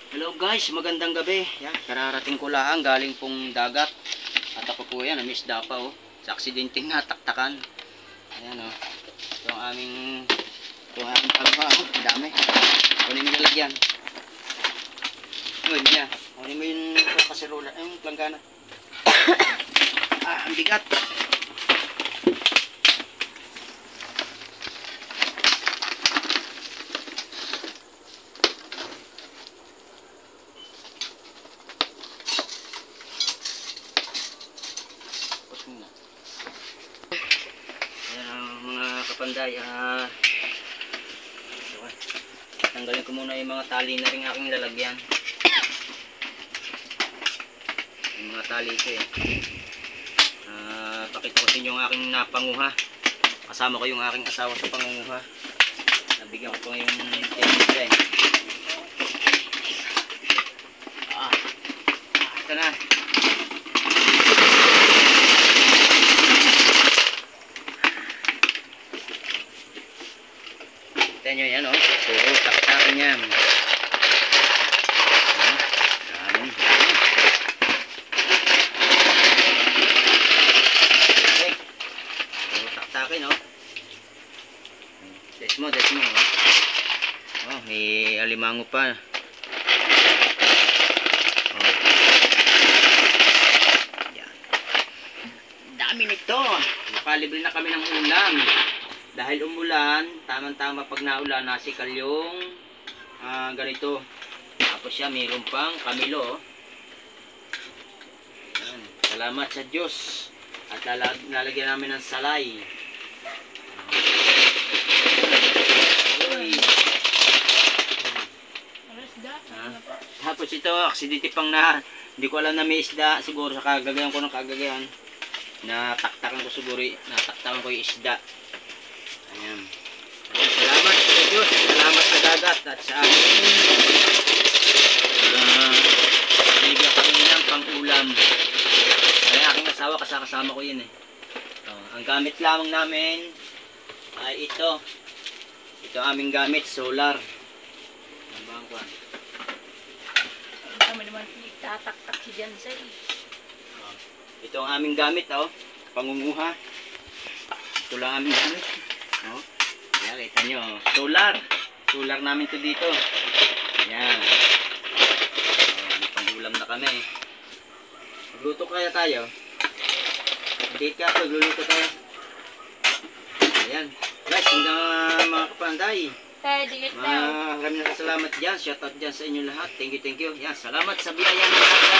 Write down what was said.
Hello guys, magandang gabi. Yan, kararating ko lang galing pong dagat. At ako po yan, na-miss da pa oh. Sa aksidenteng nataktakan. Ayan oh. Ito ang aming pagwa oh. Ang dami. Kunin mo lalagyan. Kunin niya. Kunin mo yung kaserola, yung planggana. Ang bigat. Kapanday, tanggalin ko muna yung mga tali na rin aking lalagyan. Yung mga tali ko pakita ko sa inyo yung aking napanguha. Kasama ko yung aking asawa sa pangunguha. Nabigyan ko pa ngayong tenda ito na. Kita nyo yan, oh. Puro taktakin yan. Dami. Okay. Puro taktakin, oh. Des mo, oh. Oh, may alimango pa. Oh. Yan. Dami nito. Nakalibre na kami ng ulam. Dahil umulan, tamang-tama pag naulan, nasikal yung ganito. Tapos siya, mayroon pang kamilo. Yan. Salamat sa Diyos. At lalagyan namin ng salay. Tapos ito, aksidente pang hindi ko alam na may isda. Siguro sa kagagayan ko ng kagagayan. Nataktakan ko siguro, nataktakan ko yung isda. Ayan. Salamat sa Diyos, salamat sa dagat at sa aking bigyan kami ng pang-ulam. Kaya aking asawa kasama ko yun ang gamit lamang namin ay ito aming gamit, solar. Kami naman itataktak si Jansay. Ito ang aming gamit pangunguha. Ito lang aming gamit. Oh, yan, kita nyo. Solar namin to dito. Yan. May pang-ulam na kami. Magluto kaya tayo. Date ka ako, magluluto tayo. Ayan. Guys, hanggang mga kapanday. Maraming salamat dyan. Shoutout dyan sa inyo lahat. Thank you. Yan, salamat sa biyaya ng lahat.